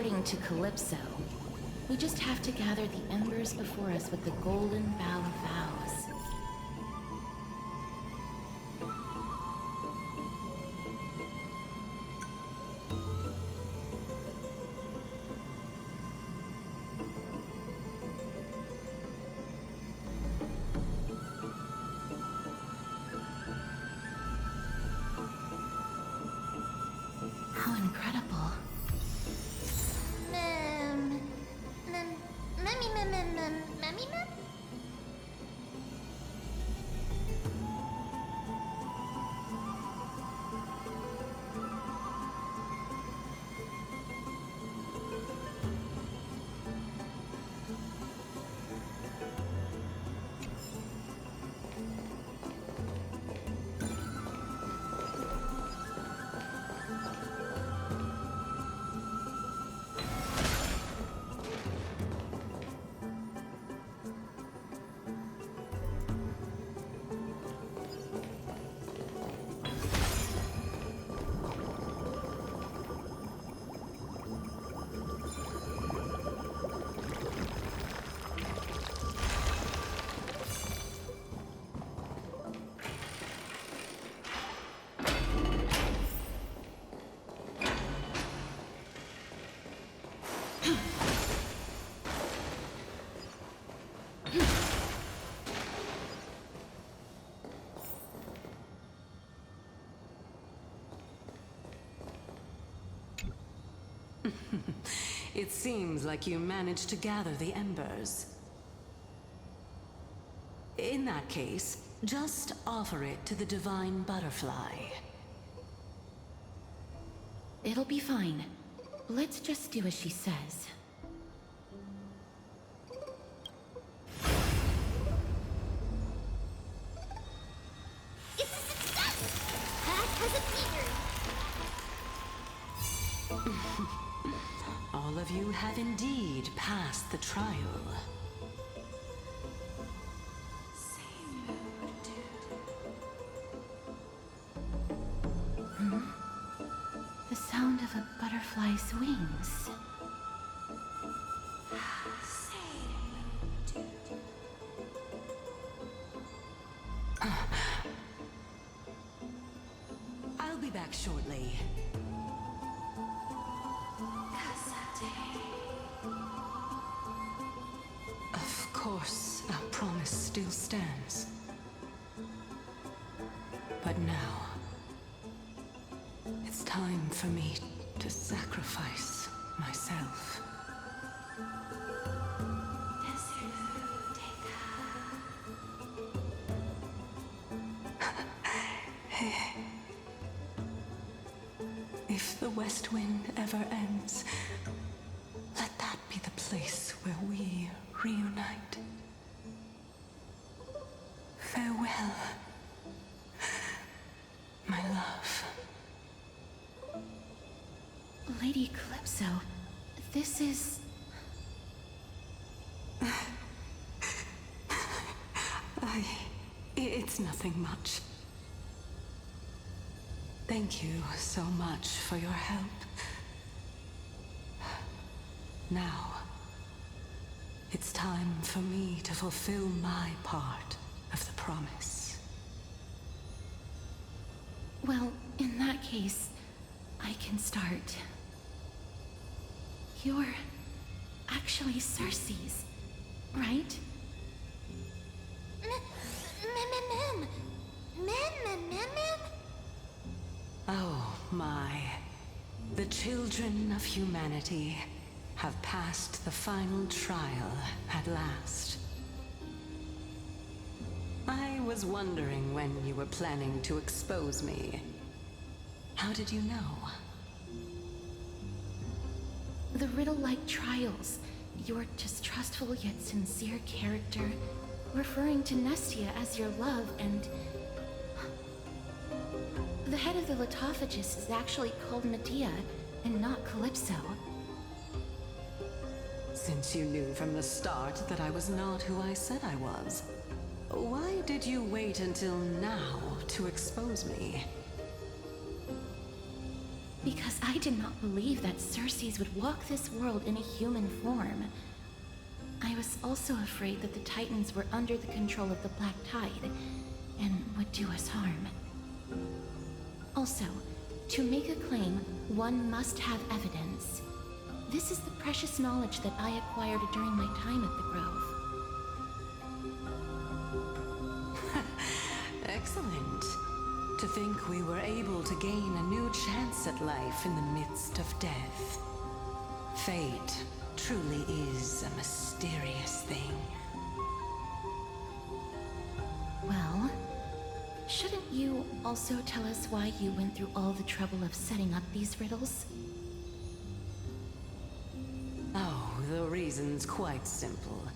according to Calypso, we just have to gather the embers before us with the golden bough of vows. How incredible. It seems like you managed to gather the embers. In that case, just offer it to the Divine Butterfly. It'll be fine. Let's just do as she says. It's a success! Pat has appeared! All of you have indeed passed the trial. The sound of a butterfly's wings. I'll be back shortly. Of course, our promise still stands. But now, it's time for me to sacrifice myself. If the West Wind ever ends, let that be the place where we reunite. Farewell, my love. Lady Calypso, this is... It's nothing much. Thank you so much for your help. Now, it's time for me to fulfill my part of the promise. Well, in that case, I can start. You're actually Circe's, right? Oh my. The children of humanity have passed the final trial at last. I was wondering when you were planning to expose me. How did you know? The riddle-like trials, your distrustful yet sincere character, referring to Nestia as your love, and... The head of the Lithophagus is actually called Medea, and not Calypso. Since you knew from the start that I was not who I said I was, why did you wait until now to expose me? Because I did not believe that Circes would walk this world in a human form. I was also afraid that the Titans were under the control of the Black Tide and would do us harm. Also, to make a claim, one must have evidence. This is the precious knowledge that I acquired during my time at the Grove. Excellent. To think we were able to gain a new chance at life in the midst of death. Fate truly is a mysterious thing. Well, shouldn't you also tell us why you went through all the trouble of setting up these riddles? Oh, the reason's quite simple.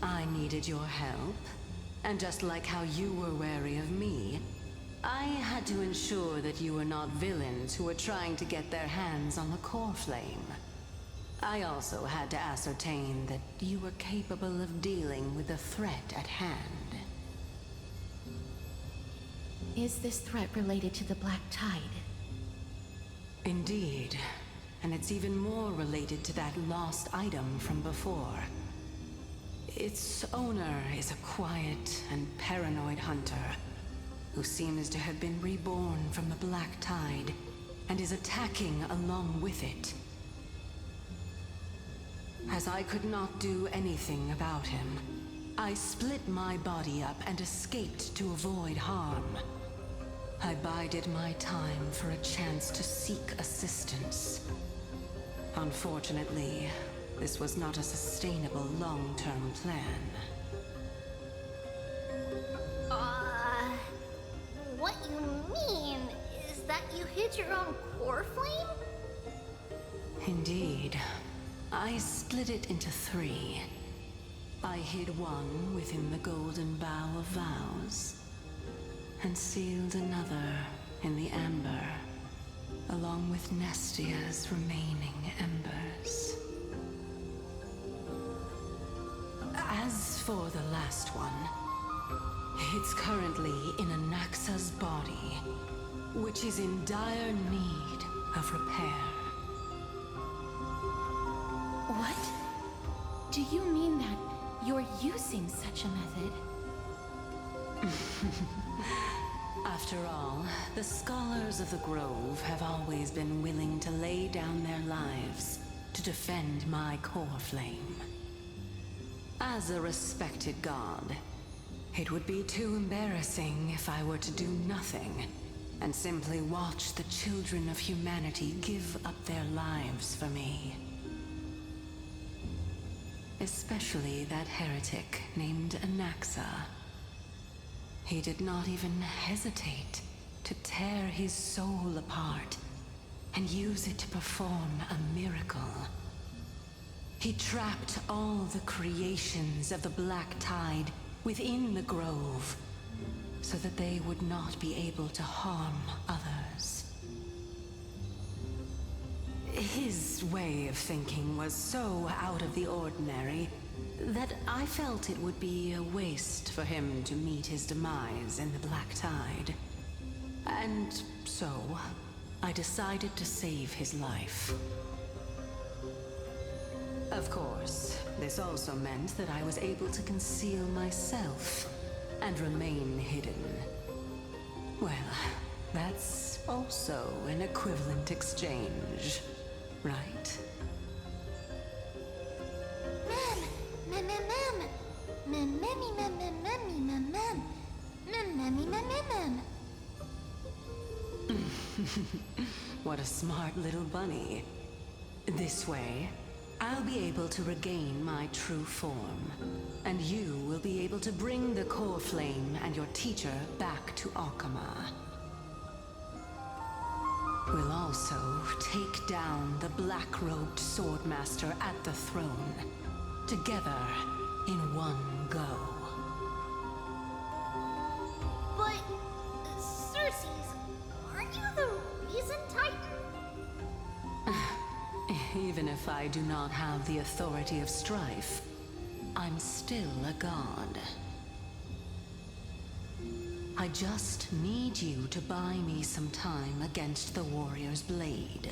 I needed your help, and just like how you were wary of me, I had to ensure that you were not villains who were trying to get their hands on the core flame. I also had to ascertain that you were capable of dealing with the threat at hand. Is this threat related to the Black Tide? Indeed, and it's even more related to that lost item from before. Its owner is a quiet and paranoid hunter who seems to have been reborn from the Black Tide and is attacking along with it. As I could not do anything about him, I split my body up and escaped to avoid harm. I bided my time for a chance to seek assistance. Unfortunately, this was not a sustainable long-term plan. What you mean is that you hid your own core flame? Indeed. I split it into 3. I hid one within the Golden Bough of Vows, and sealed another in the Amber, along with Nestia's remaining embers. As for the last one, it's currently in Anaxa's body, which is in dire need of repair. What? Do you mean that you're using such a method? After all, the scholars of the Grove have always been willing to lay down their lives to defend my core flame. As a respected god, it would be too embarrassing if I were to do nothing and simply watch the children of humanity give up their lives for me. Especially that heretic named Anaxa. He did not even hesitate to tear his soul apart and use it to perform a miracle. He trapped all the creations of the Black Tide within the Grove, so that they would not be able to harm others. His way of thinking was so out of the ordinary that I felt it would be a waste for him to meet his demise in the Black Tide. And so, I decided to save his life. Of course, this also meant that I was able to conceal myself and remain hidden. Well, that's also an equivalent exchange, right? What a smart little bunny. This way, I'll be able to regain my true form, and you will be able to bring the core flame and your teacher back to Akama. We'll also take down the black-robed swordmaster at the throne, together in one go. But, Circes, aren't you the reason Titan? Even if I do not have the authority of strife, I'm still a god. I just need you to buy me some time against the Warrior's Blade.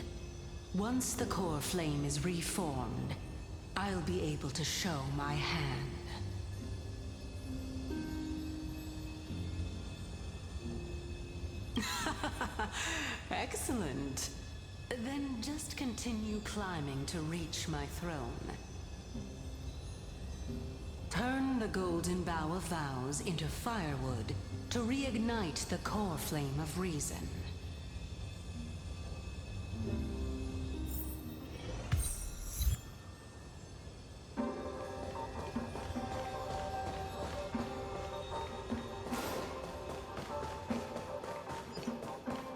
Once the core flame is reformed, I'll be able to show my hand. Excellent. Then just continue climbing to reach my throne. Turn the golden bough of vows into firewood to reignite the core flame of reason.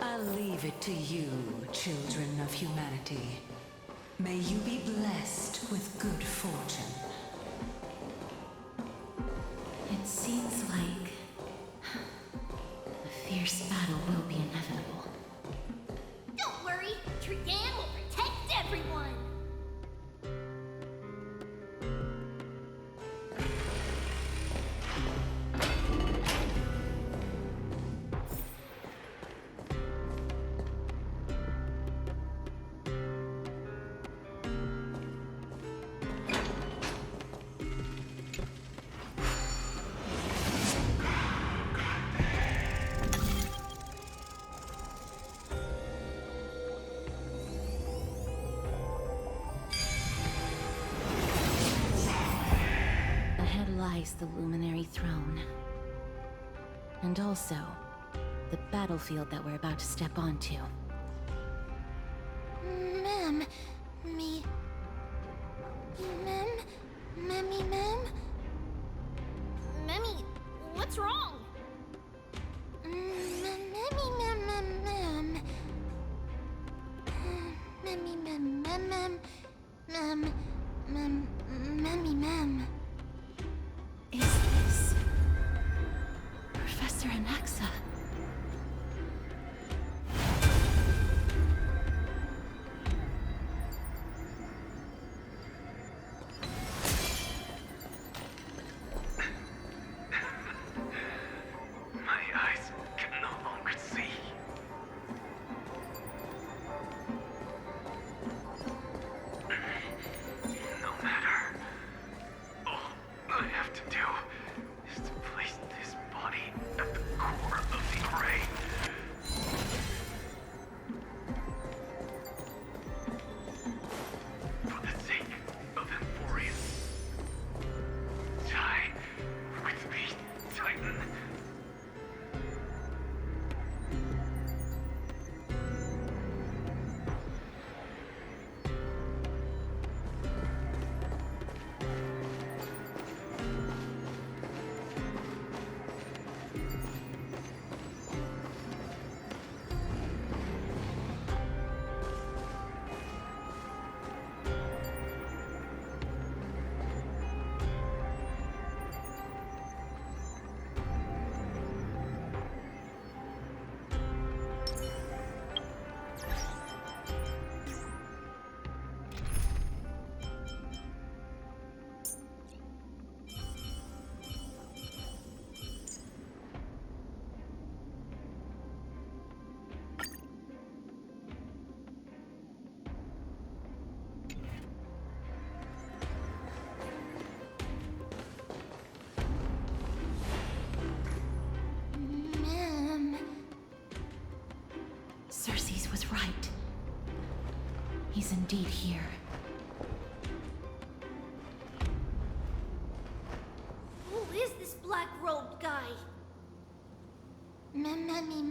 I'll leave it to you, children of humanity. May you be blessed with good fortune. It seems like a fierce battle will be inevitable. Don't worry, Trigan will protect everyone! Ahead lies the Luminary Throne. And also, the battlefield that we're about to step onto. Ma'am, me... Ma'am? Memmy, ma'am? Memmy, what's wrong? Memmy, ma'am. Memmy, ma'am. Memmy, ma'am. Is this Professor Anaxa? My eyes can no longer see. No matter. All I have to do is to place this body at the core of the array. For the sake of Emporium. Die with me, Titan. Ma'am. Cersei's was right. He's indeed here. Who is this black-robed guy? Memmy,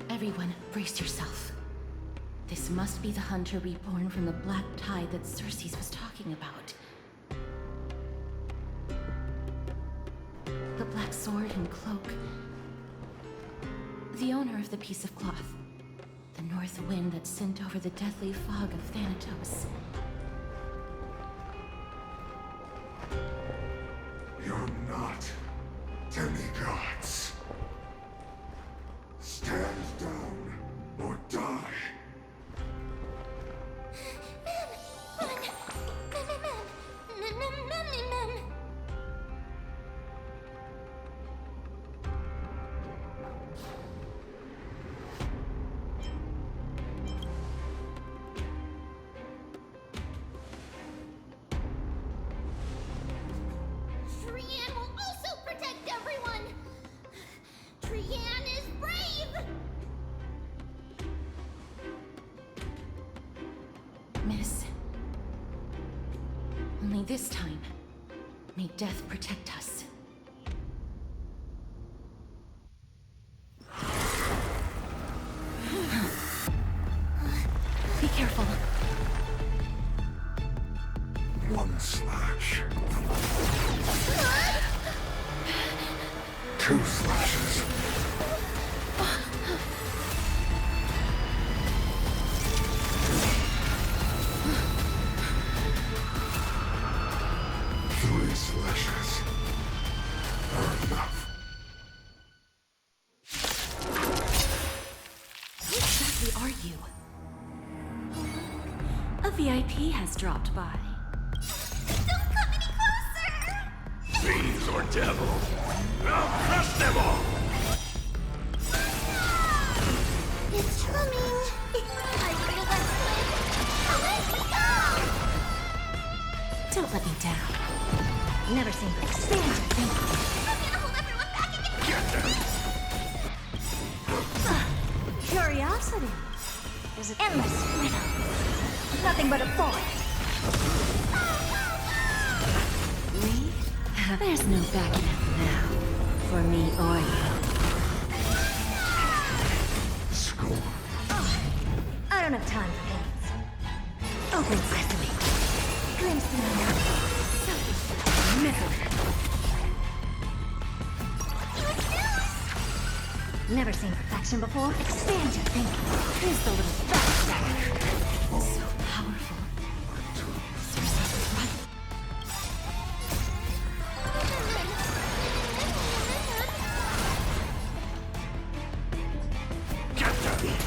Everyone, brace yourself. This must be the hunter reborn from the black tide that Cersei's was talking about. The black black sword and cloak. The owner of the piece of cloth. The north wind that sent over the deathly fog of Thanatos. You're not demigods. Stand down or die. Trian will also protect everyone! Trian is brave! Miss. Only this time, may death protect us. Be careful. One slash. Two slashes. Three slashes are enough. Who exactly are you? A VIP has dropped by. Don't come any closer! Fiends or devils, I'll crush them all! It's coming! Are you gonna let me go? Don't let me down. Never seen her expand her thinking. I'm gonna hold everyone back again! Get them! Curiosity is an endless riddle. Nothing but a void. Me? There's no backing up now. For me or you. Skull. I don't have time for games. Open sesame. Glimpse me now. Never seen perfection before. Expand your thinking. Here's the little backstabber. So powerful. Cersei was right. Get them!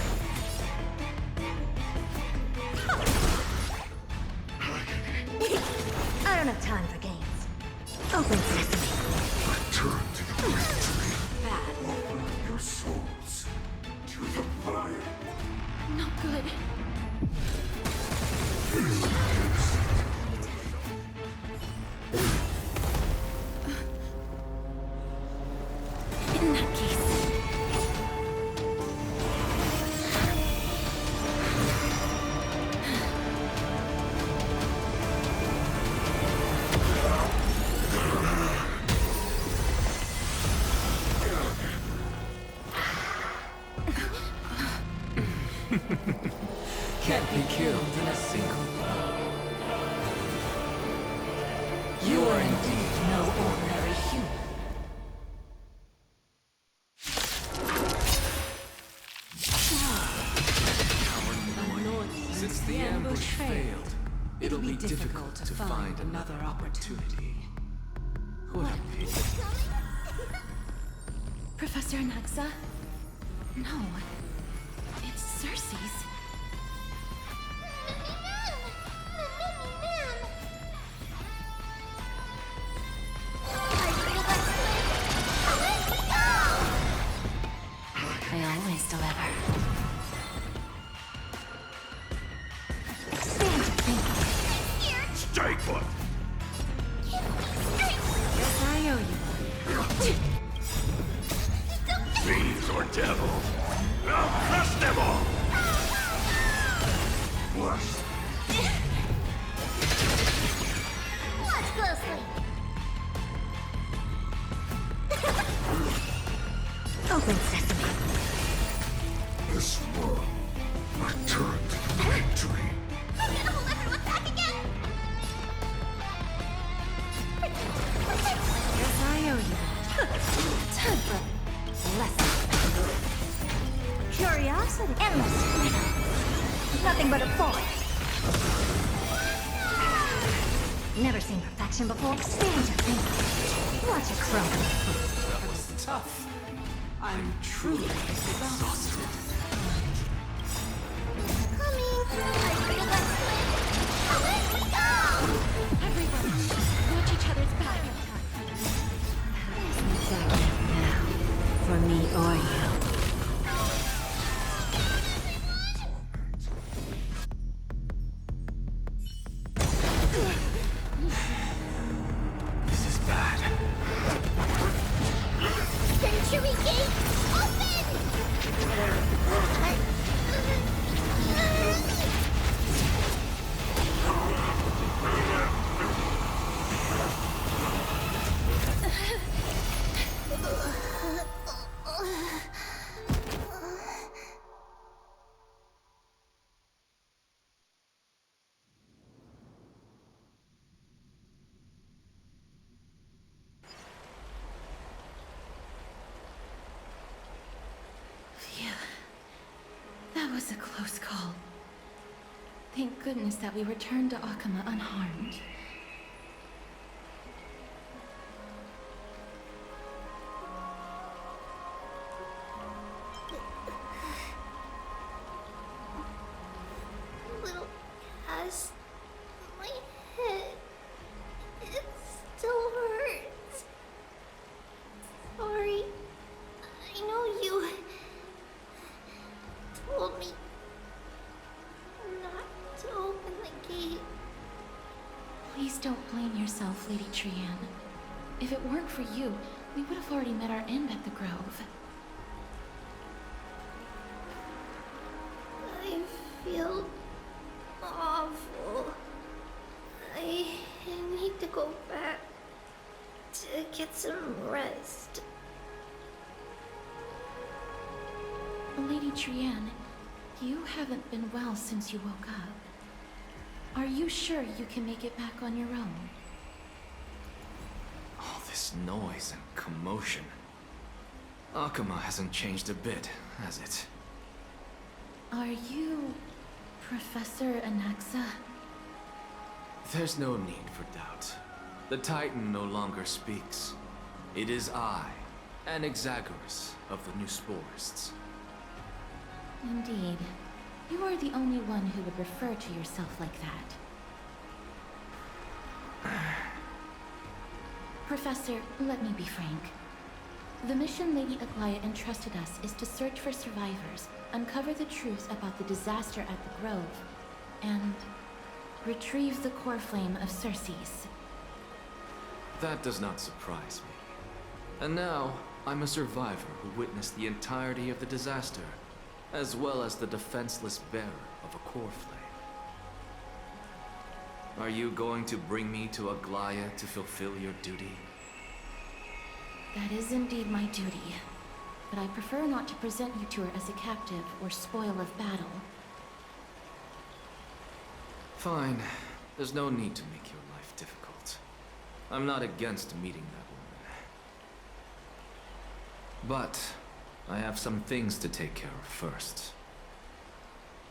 I don't have time for games. Open sesame. Return to the victory. Bad. Open your souls to the fire. No good. In that case. Can't be killed in a single blow. You are indeed no ordinary human. Since the ambush failed, it'll be difficult to find another opportunity. What a pity. Professor Anaxa? No. It's Cersei's. I always deliver. Expand your thinking. Stay put! Yes, I owe you. Fiends or devils, I'll crush them all! Bless. Watch closely. Open sesame. This world. Return to the victory. I'm gonna hold everyone back again. Yes, I owe you. nothing but a force. Never seen perfection before. Stand your finger. Watch it crumble. That was tough. I'm truly exhausted. Everyone, watch each other's back. For me or you. This is bad. Century Gate, Phew. That was a close call. Thank goodness that we returned to Akama unharmed. little Cass. My head. It still hurts. Sorry. I know you told me not to open the gate. Please don't blame yourself, Lady Trian. If it weren't for you, we would have already met our end at the Grove. I feel awful. I need to go back to get some rest. Lady Trian, you haven't been well since you woke up. Are you sure you can make it back on your own? All this noise and commotion. Akama hasn't changed a bit, has it? Are you Professor Anaxa? There's no need for doubt. The Titan no longer speaks. It is I, Anaxagoras of the New Sporists. Indeed. You are the only one who would refer to yourself like that. Professor, let me be frank. The mission Lady Aglaya entrusted us is to search for survivors, uncover the truth about the disaster at the Grove, and retrieve the core flame of Circes. That does not surprise me. And now, I'm a survivor who witnessed the entirety of the disaster, as well as the defenseless bearer of a core flame. Are you going to bring me to Aglaya to fulfill your duty? That is indeed my duty, but I prefer not to present you to her as a captive or spoil of battle. Fine. There's no need to make your life difficult. I'm not against meeting that woman. But I have some things to take care of first.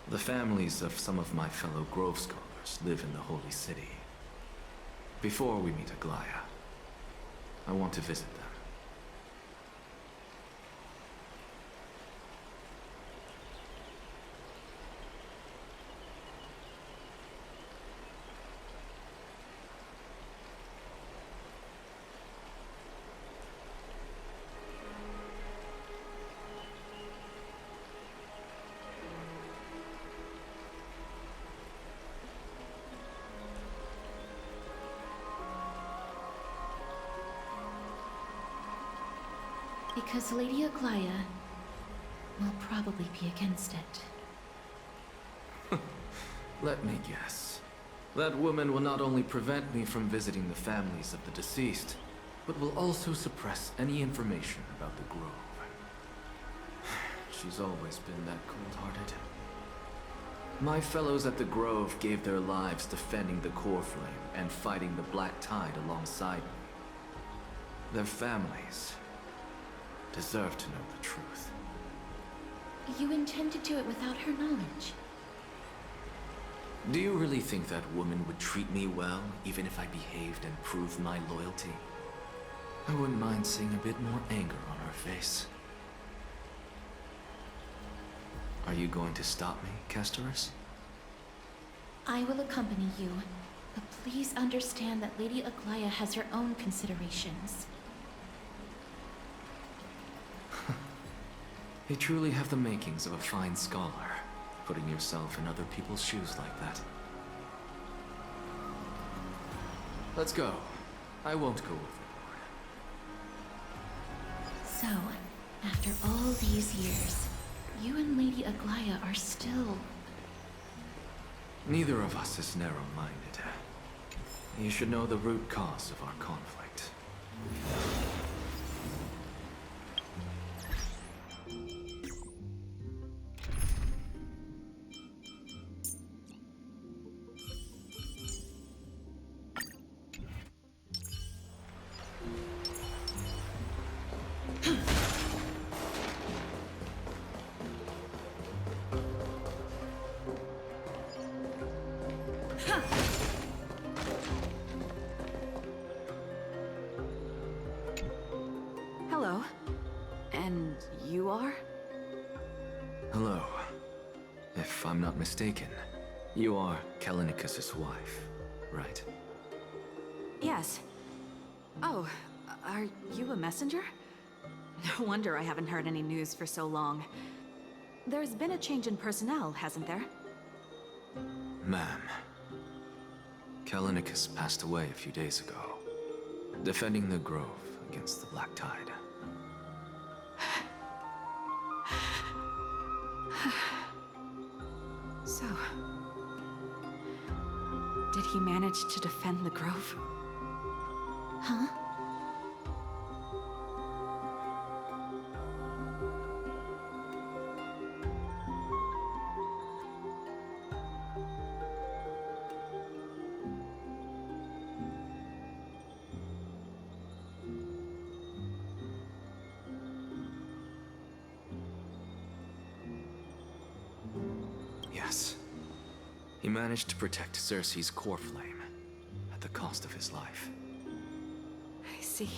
The families of some of my fellow Grove Scholars live in the Holy City. Before we meet Aglaya, I want to visit them. Because Lady Aglaya will probably be against it. Let me guess. That woman will not only prevent me from visiting the families of the deceased, but will also suppress any information about the Grove. She's always been that cold-hearted. My fellows at the Grove gave their lives defending the core flame and fighting the Black Tide alongside me. Their families deserve to know the truth. You intend to do it without her knowledge? Do you really think that woman would treat me well, even if I behaved and proved my loyalty? I wouldn't mind seeing a bit more anger on her face. Are you going to stop me, Castorus? I will accompany you, but please understand that Lady Aglaya has her own considerations. You truly have the makings of a fine scholar, putting yourself in other people's shoes like that. Let's go. I won't go overboard. So, after all these years, you and Lady Aglaya are still... Neither of us is narrow-minded. You should know the root cause of our conflict. Hello. And you are? Hello. If I'm not mistaken, you are Callinicus' wife, right? Yes. Oh, are you a messenger? No wonder I haven't heard any news for so long. There's been a change in personnel, hasn't there? Ma'am. Callinicus passed away a few days ago, defending the Grove against the Black Tide. So... did he manage to defend the Grove? Huh? Yes. He managed to protect Cersei's core flame, at the cost of his life. I see.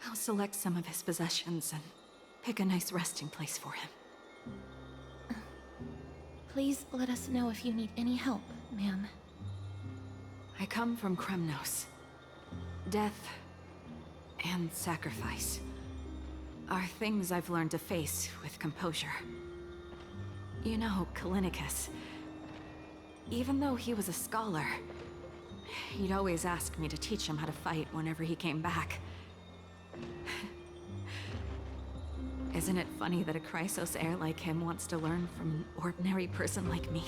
I'll select some of his possessions and pick a nice resting place for him. Please let us know if you need any help, ma'am. I come from Kremnos. Death and sacrifice are things I've learned to face with composure. You know, Callinicus, even though he was a scholar, he'd always ask me to teach him how to fight whenever he came back. Isn't it funny that a Chrysos heir like him wants to learn from an ordinary person like me?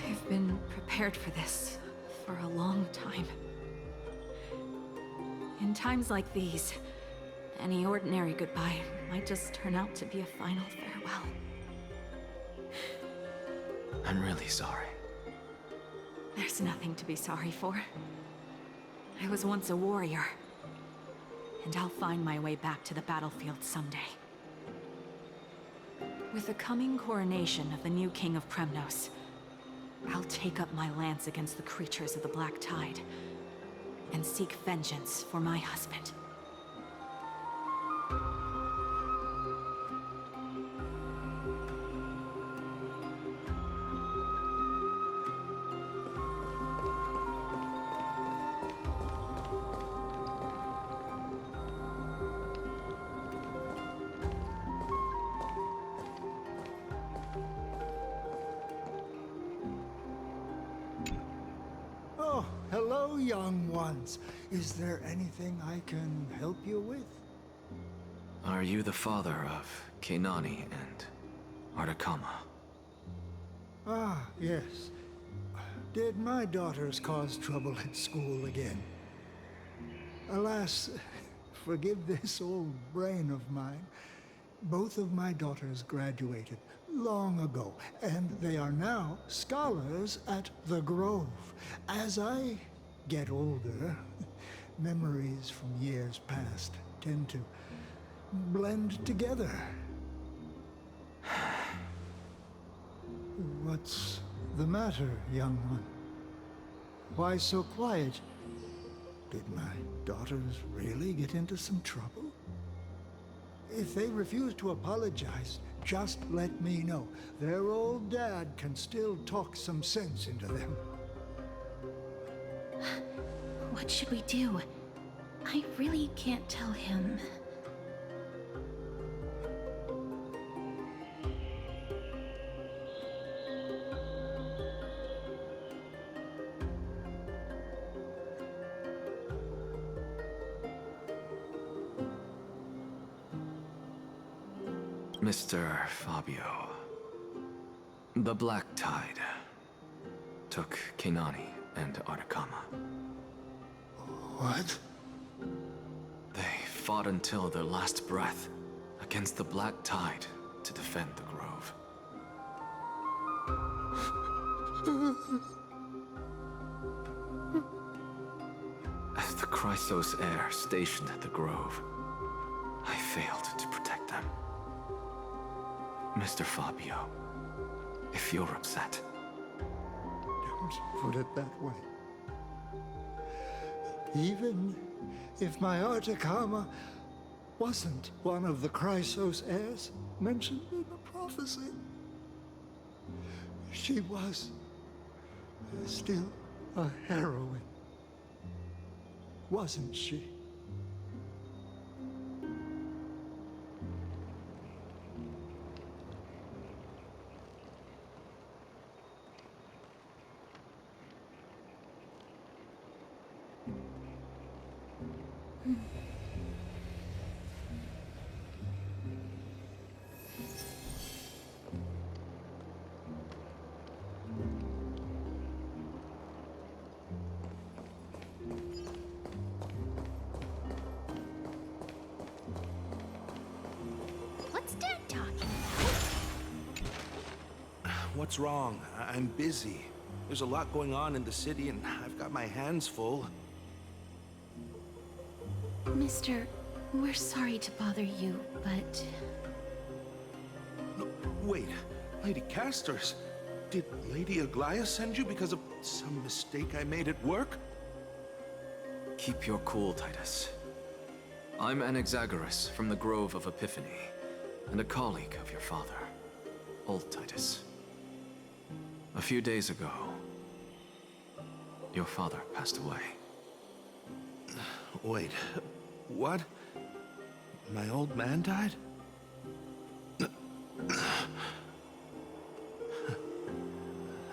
I've been prepared for this for a long time. In times like these, any ordinary goodbye might just turn out to be a final farewell. I'm really sorry. There's nothing to be sorry for. I was once a warrior, and I'll find my way back to the battlefield someday. With the coming coronation of the new king of Kremnos, I'll take up my lance against the creatures of the Black Tide, and seek vengeance for my husband. Oh, hello, young ones. Is there anything I can help you with? Are you the father of Keinani and Artakama? Ah, yes. Did my daughters cause trouble at school again? Alas, forgive this old brain of mine. Both of my daughters graduated long ago, and they are now scholars at the Grove. As I get older, memories from years past tend to blend together. What's the matter, young one? Why so quiet? Did my daughters really get into some trouble? If they refuse to apologize, just let me know. Their old dad can still talk some sense into them. What should we do? I really can't tell him. Mr. Fabio, the Black Tide took Kenani and Artakama. What? They fought until their last breath against the Black Tide to defend the Grove. As the Chrysos heir stationed at the Grove, I failed to protect them. Mr. Fabio, if you're upset... Don't put it that way. Even if my Artakama wasn't one of the Chrysos heirs mentioned in the prophecy, she was still a heroine, wasn't she? What's Dad talking about? What's wrong? I'm busy. There's a lot going on in the city, and I've got my hands full. Mister, we're sorry to bother you, but... No, wait, Lady Castors, did Lady Aglaia send you because of some mistake I made at work? Keep your cool, Titus. I'm Anaxagoras from the Grove of Epiphany, and a colleague of your father, Old Titus. A few days ago, your father passed away. Wait, what? My old man died?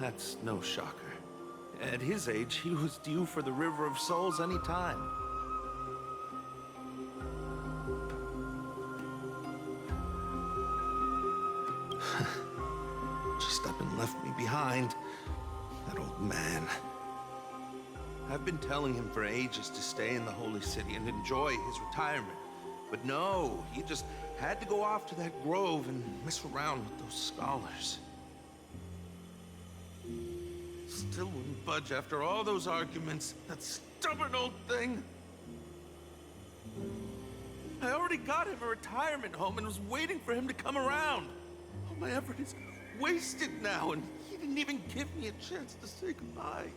That's no shocker. At his age, he was due for the River of Souls any time. Just up and left me behind. That old man. I've been telling him for ages to stay in the Holy City and enjoy his retirement. But no, he just had to go off to that grove and mess around with those scholars. Still wouldn't budge after all those arguments. That stubborn old thing. I already got him a retirement home and was waiting for him to come around. All my effort is wasted now, and he didn't even give me a chance to say goodbye.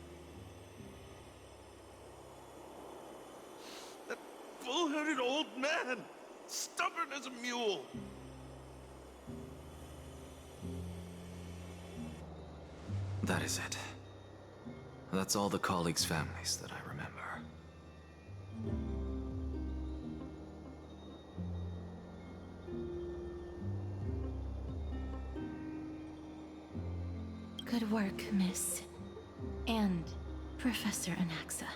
That bull-headed old man, stubborn as a mule. That is it. That's all the colleagues' families that I remember. Good work, Miss. And Professor Anaxa.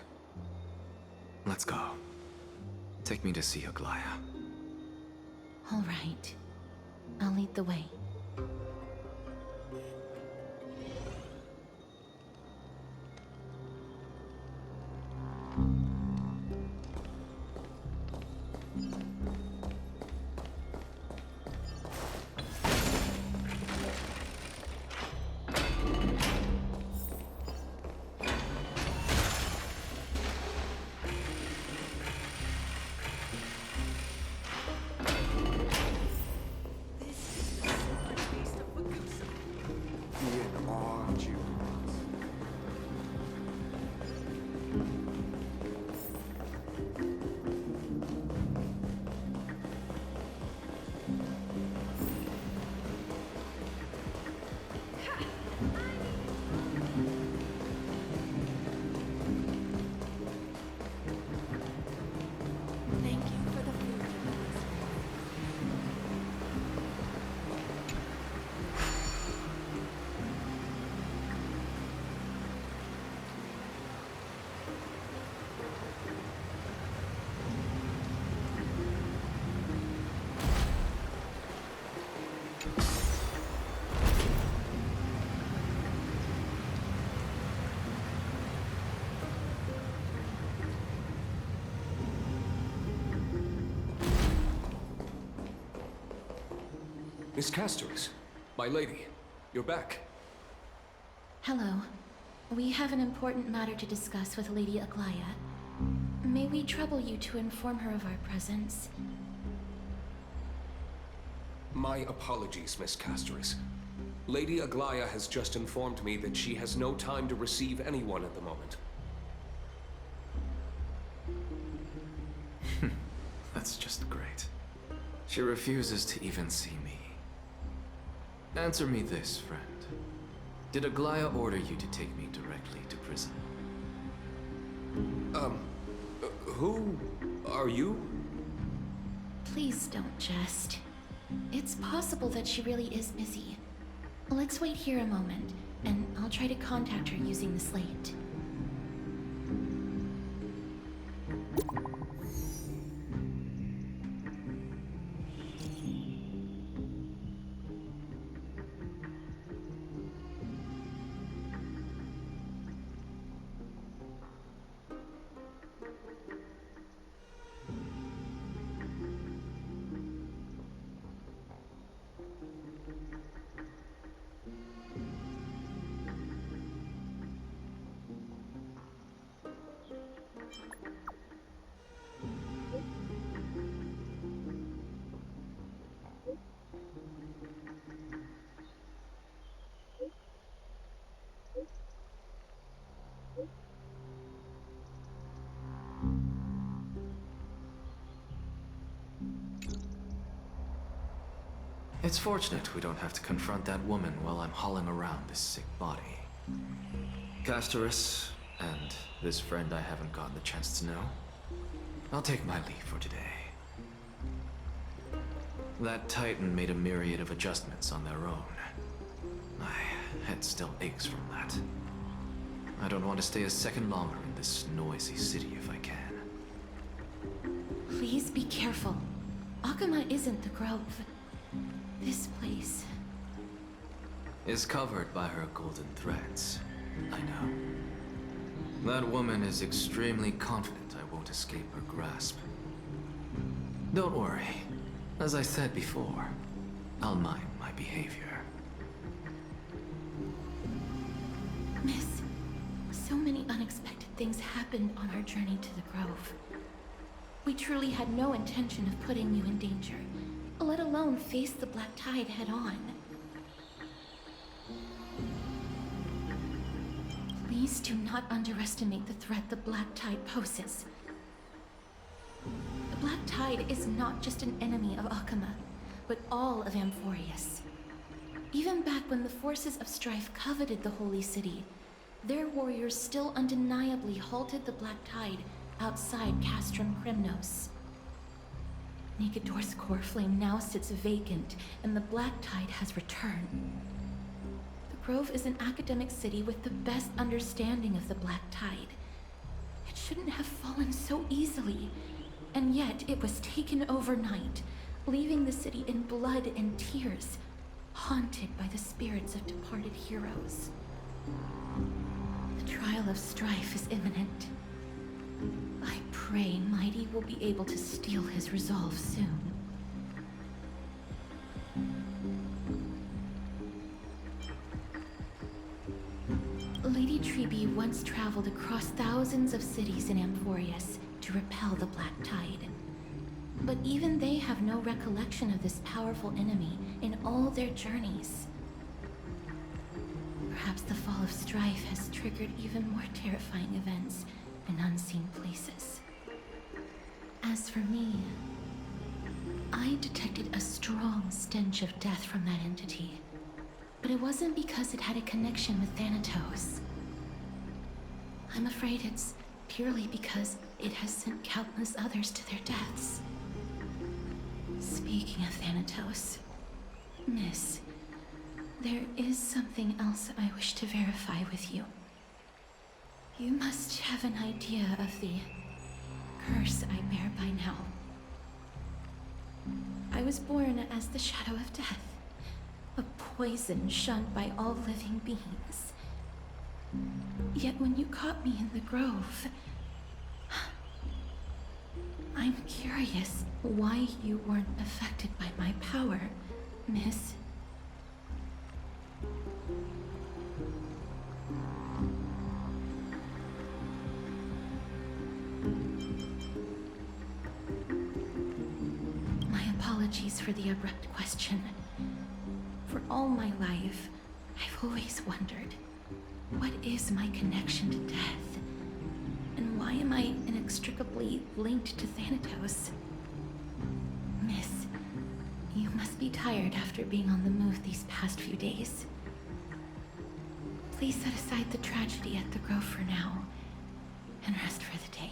Let's go. Take me to see Aglaia. All right. I'll lead the way. warned you. Thank you for the food. Miss Casterus, my lady, you're back. Hello. We have an important matter to discuss with Lady Aglaya. May we trouble you to inform her of our presence? My apologies, Miss Casterus. Lady Aglaya has just informed me that she has no time to receive anyone at the moment. That's just great. She refuses to even see me. Answer me this, friend. Did Aglaya order you to take me directly to prison? Who are you? Please don't jest. It's possible that she really is busy. Let's wait here a moment, and I'll try to contact her using the slate. It's fortunate we don't have to confront that woman while I'm hauling around this sick body. Casterus, and this friend I haven't gotten the chance to know, I'll take my leave for today. That Titan made a myriad of adjustments on their own. My head still aches from that. I don't want to stay a second longer in this noisy city if I can. Please be careful. Akuma isn't the Grove. This place is covered by her golden threads. I know. That woman is extremely confident I won't escape her grasp. Don't worry. As I said before, I'll mind my behavior. Miss, so many unexpected things happened on our journey to the Grove. We truly had no intention of putting you in danger, let alone face the Black Tide head-on. Please do not underestimate the threat the Black Tide poses. The Black Tide is not just an enemy of Akuma, but all of Amphorius. Even back when the forces of strife coveted the Holy City, their warriors still undeniably halted the Black Tide outside Castrum Krymnos. Nikedor's core flame now sits vacant, and the Black Tide has returned. The Grove is an academic city with the best understanding of the Black Tide. It shouldn't have fallen so easily, and yet it was taken overnight, leaving the city in blood and tears, haunted by the spirits of departed heroes. The trial of strife is imminent. I pray Mighty will be able to steal his resolve soon. Lady Tribi once traveled across thousands of cities in Amphorius to repel the Black Tide. But even they have no recollection of this powerful enemy in all their journeys. perhaps the fall of Strife has triggered even more terrifying events in unseen places. As for me, I detected a strong stench of death from that entity. But it wasn't because it had a connection with Thanatos. I'm afraid it's purely because it has sent countless others to their deaths. Speaking of Thanatos, Miss, there is something else I wish to verify with you. You must have an idea of the curse I bear by now. I was born as the shadow of death, a poison shunned by all living beings. Yet when you caught me in the grove, I'm curious why you weren't affected by my power, Miss. My apologies for the abrupt question. For all my life, I've always wondered, what is my connection to death? And why am I inextricably linked to Thanatos? Miss, you must be tired after being on the move these past few days. Please set aside the tragedy at the Grove for now, and rest for the day.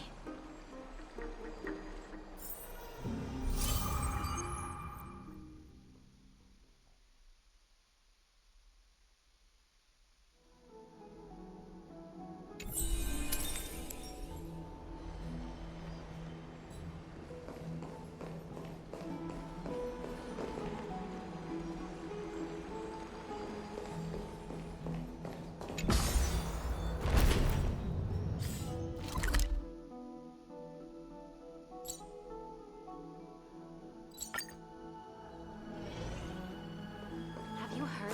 Have you heard?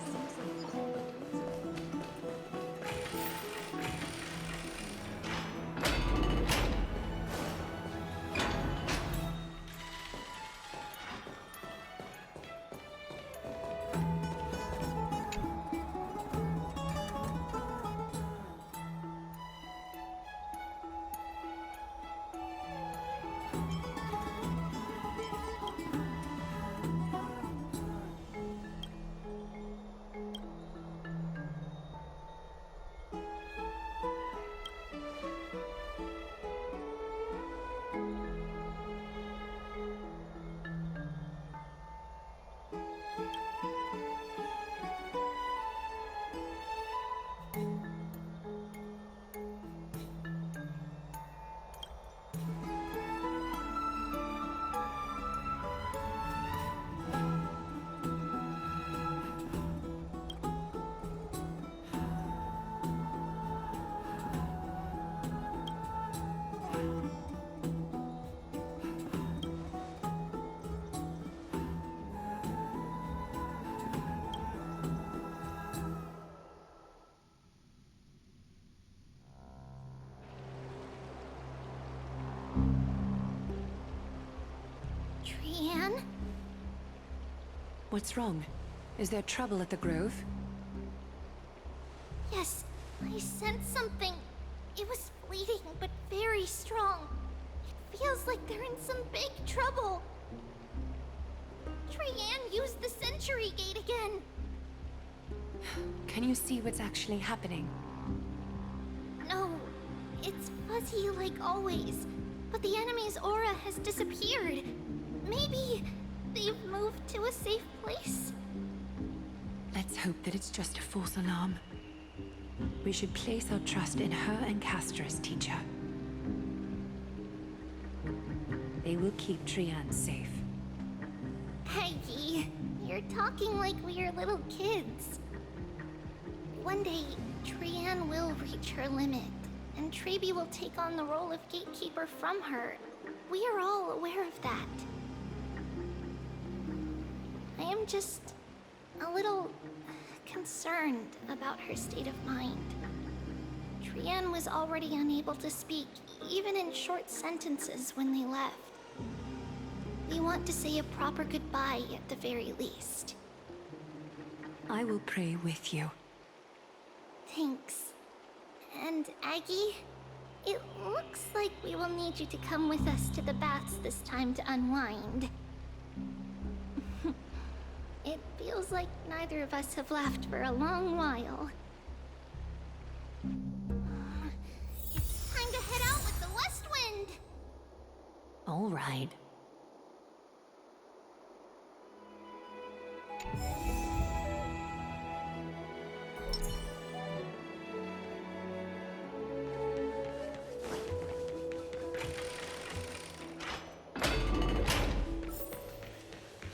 Seems like all the Trianne? What's wrong? Is there trouble at the Grove? Yes, I sensed something. It was fleeting, but very strong. It feels like they're in some big trouble. Trianne used the Century Gate again. Can you see what's actually happening? No, it's fuzzy like always, but the enemy's aura has disappeared. Maybe they've moved to a safe place? Let's hope that it's just a false alarm. We should place our trust in her and Castor's teacher. They will keep Trianne safe. Peggy, you're talking like we are little kids. One day, Trianne will reach her limit, and Trebi will take on the role of gatekeeper from her. We are all aware of that. I am just a little concerned about her state of mind. Trianne was already unable to speak, even in short sentences when they left. We want to say a proper goodbye at the very least. I will pray with you. Thanks. And Aggie, it looks like we will need you to come with us to the baths this time to unwind. It feels like neither of us have laughed for a long while. It's time to head out with the West Wind! All right.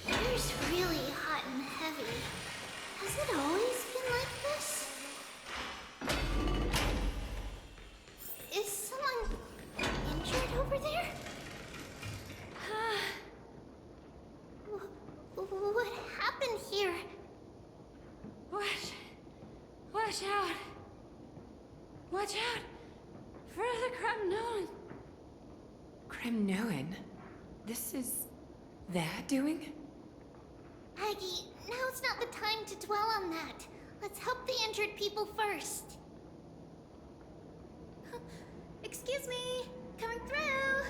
Here's really hot and heavy. Has it always been like this? Is someone injured over there? What happened here? Watch out! Watch out! For the Cremnoan! Cremnoan? This is their doing? Aggie, now's not the time to dwell on that. Let's help the injured people first. Excuse me! Coming through!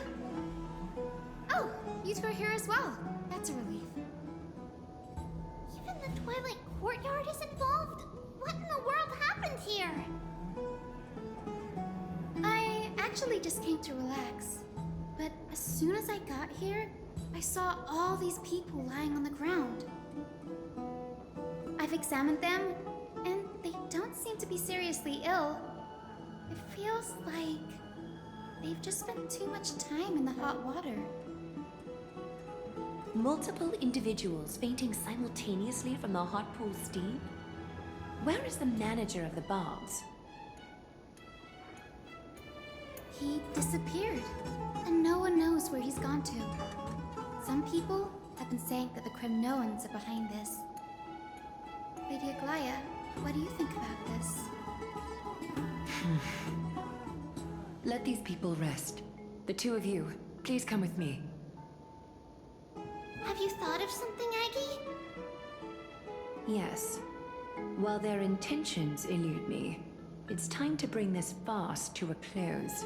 Oh, you two are here as well. That's a relief. Even the Twilight Courtyard is involved? What in the world happened here? I actually just came to relax. But as soon as I got here, I saw all these people lying on the ground. I've examined them, and they don't seem to be seriously ill. It feels like they've just spent too much time in the hot water. Multiple individuals fainting simultaneously from the hot pool steam? Where is the manager of the baths? He disappeared, and no one knows where he's gone to. Some people have been saying that the Cremnoans are behind this. Lady Aglaya, what do you think about this? Let these people rest. The two of you, please come with me. Have you thought of something, Aggie? Yes. While their intentions elude me, it's time to bring this farce to a close.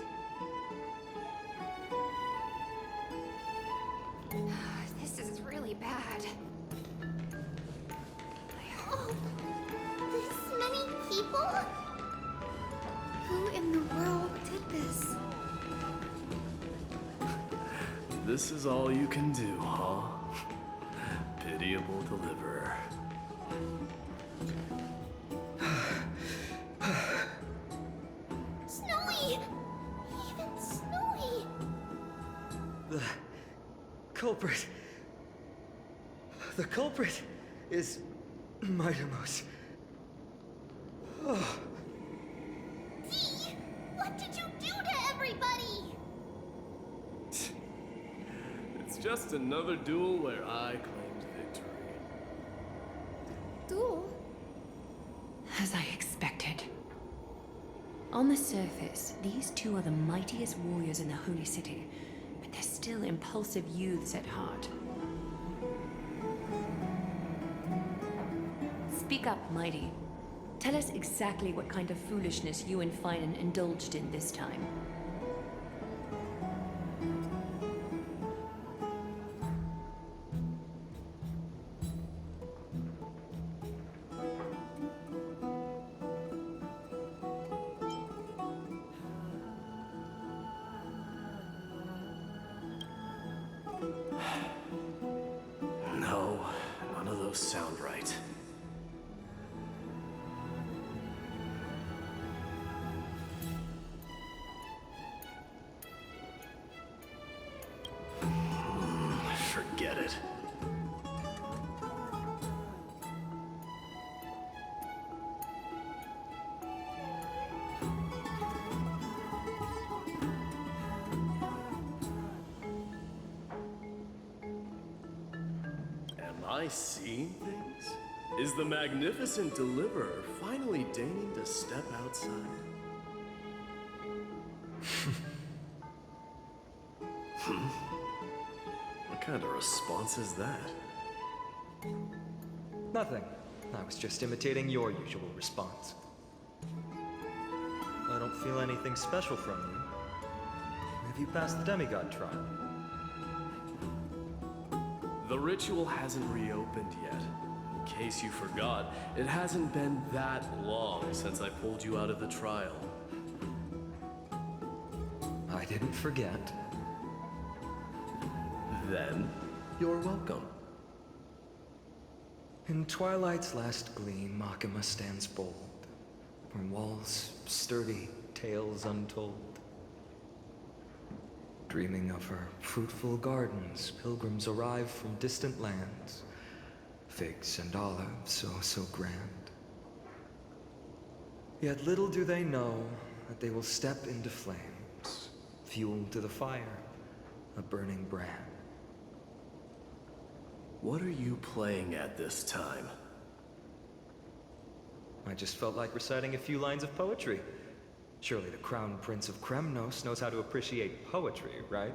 This is really bad. Oh, this many people? Who in the world did this? This is all you can do, huh? Pitiable deliverer. Snowy! Even Snowy! The culprit. The culprit is Mightimos. Oh. Dee! What did you do to everybody? It's just another duel where I claimed victory. Duel? As I expected. On the surface, these two are the mightiest warriors in the Holy City, but they're still impulsive youths at heart. Speak up, Mighty. Tell us exactly what kind of foolishness you and Finan indulged in this time. No, none of those sound right. Forget it. Am I seeing things? Is the magnificent deliverer finally deigning to step outside? What kind of response is that? Nothing. I was just imitating your usual response. don't feel anything special from you. Have you passed the demigod trial? The ritual hasn't reopened yet. In case you forgot, it hasn't been that long since I pulled you out of the trial. I didn't forget. Then, you're welcome. In twilight's last gleam, Makima stands bold. From walls sturdy, tales untold. Dreaming of her fruitful gardens, pilgrims arrive from distant lands. Figs and olives, oh so grand. Yet little do they know that they will step into flames, fuel to the fire, a burning brand. What are you playing at this time? I just felt like reciting a few lines of poetry. Surely the Crown Prince of Kremnos knows how to appreciate poetry, right?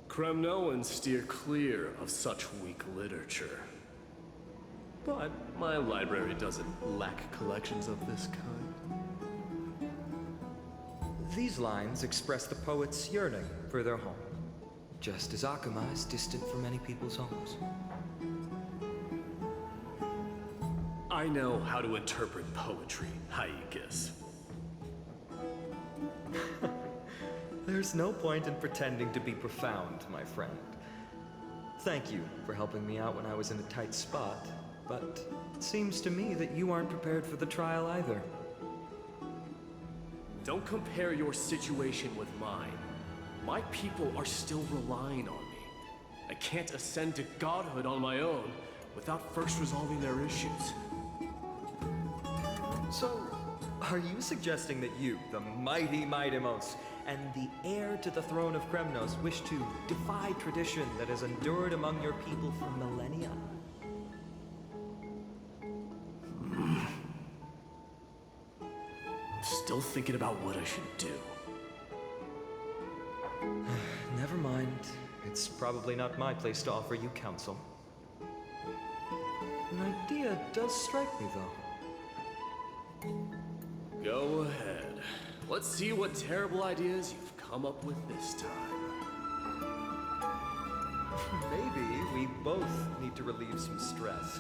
Kremnoans steer clear of such weak literature. But my library doesn't lack collections of this kind. These lines express the poet's yearning for their home, just as Akuma is distant from many people's homes. I know how to interpret poetry, Hyakis. There's no point in pretending to be profound, my friend. Thank you for helping me out when I was in a tight spot, but it seems to me that you aren't prepared for the trial either. Don't compare your situation with mine. My people are still relying on me. I can't ascend to godhood on my own without first resolving their issues. So, are you suggesting that you, the mighty Mightimos, and the heir to the throne of Kremnos, wish to defy tradition that has endured among your people for millennia? Still thinking about what I should do. Never mind. It's probably not my place to offer you counsel. An idea does strike me, though. Go ahead. Let's see what terrible ideas you've come up with this time. Maybe we both need to relieve some stress.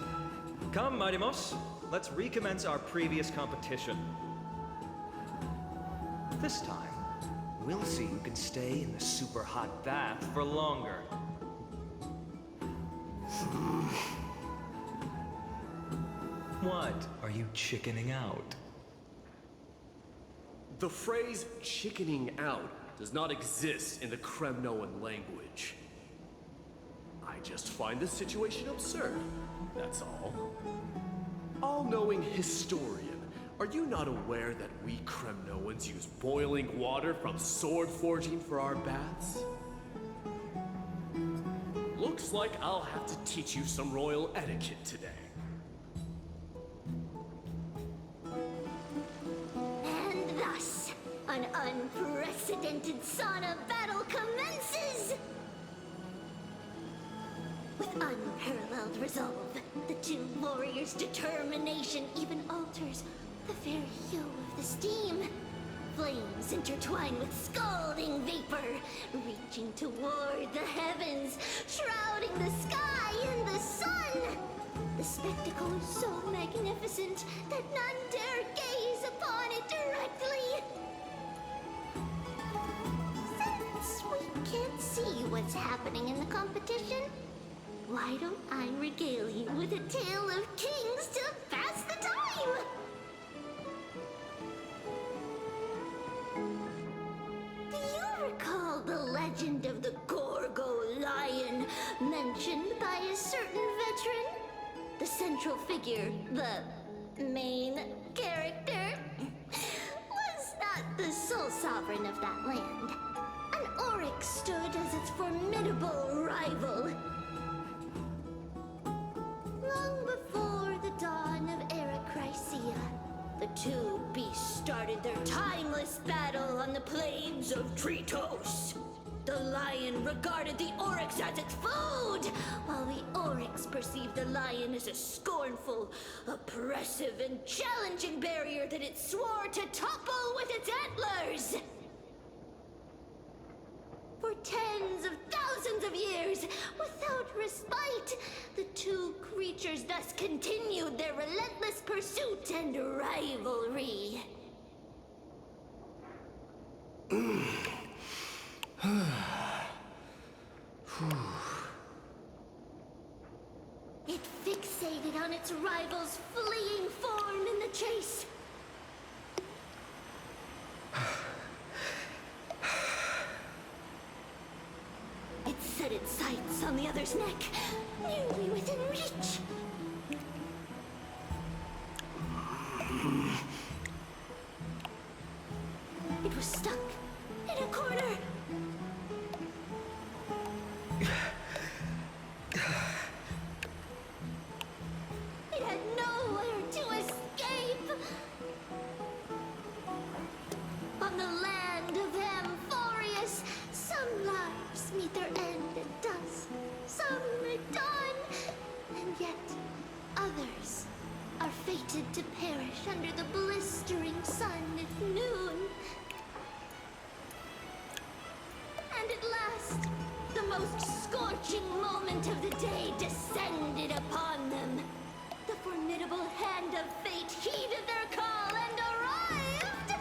Come, Mightimos, let's recommence our previous competition. This time, we'll see who can stay in the super hot bath for longer. What? Are you chickening out? The phrase chickening out does not exist in the Kremnoan language. I just find the situation absurd, that's all. All-knowing historian, are you not aware that we Kremnoans use boiling water from sword forging for our baths? Looks like I'll have to teach you some royal etiquette today. And thus, an unprecedented sauna battle commences! With unparalleled resolve, the two warriors' determination even alters the very hue of the steam. Flames intertwine with scalding vapor, reaching toward the heavens, shrouding the sky and the sun. The spectacle is so magnificent that none dare gaze upon it directly. Since we can't see what's happening in the competition, why don't I regale you with a tale of kings to pass the time? Do you recall the legend of the Gorgo lion mentioned by a certain veteran? The central figure, the main character, was not the sole sovereign of that land. An Oryx stood as its formidable rival. Long before the dawn of Era Chrysia, the two beasts started their timeless battle on the plains of Tritos. The lion regarded the oryx as its food, while the oryx perceived the lion as a scornful, oppressive, and challenging barrier that it swore to topple with its antlers. For tens of thousands of years, without respite, the two creatures thus continued their relentless pursuit and rivalry. It fixated on its rival's fleeing form in the chase. It set its sights on the other's neck, nearly within reach. It was stuck in a corner. It had nowhere to escape. On the land of Amphorius, some lives meet their end at dusk, some at dawn, and yet others are fated to perish under the blistering sun at noon. And at last, the most scorching moment of the day descended upon them. The formidable hand of fate heeded their call and arrived!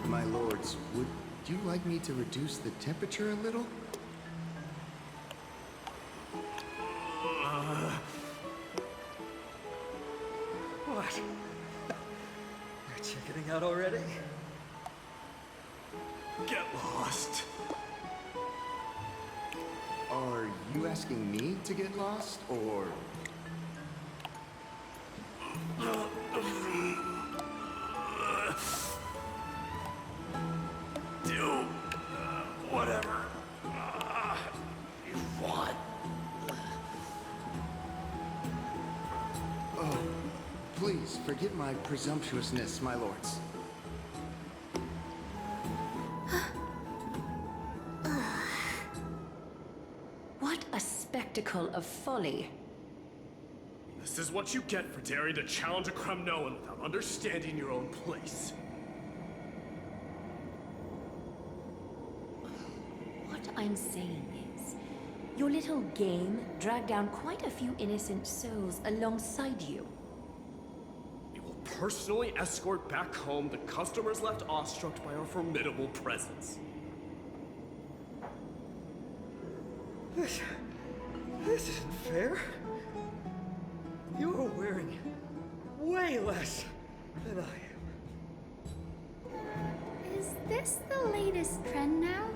My lords, would you like me to reduce the temperature a little? What? You're chickening out already? Get lost. Are you asking me to get lost, or... Do whatever you want. Oh, please forgive my presumptuousness, my lords. What a spectacle of folly. This is what you get for daring to challenge a Cremnoan without understanding your own place. What I'm saying is, your little game dragged down quite a few innocent souls alongside you. We will personally escort back home the customers left awestruck by our formidable presence. This isn't fair. You are wearing way less than I am. Is this the latest trend now?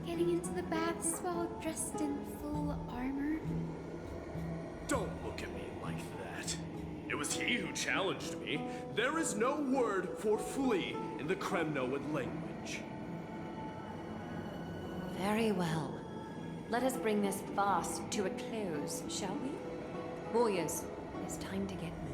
Getting into the baths while dressed in full armor? Don't look at me like that. It was he who challenged me. There is no word for flee in the Cremnoan language. Very well. Let us bring this fast to a close, shall we? Warriors, it's time to get moving.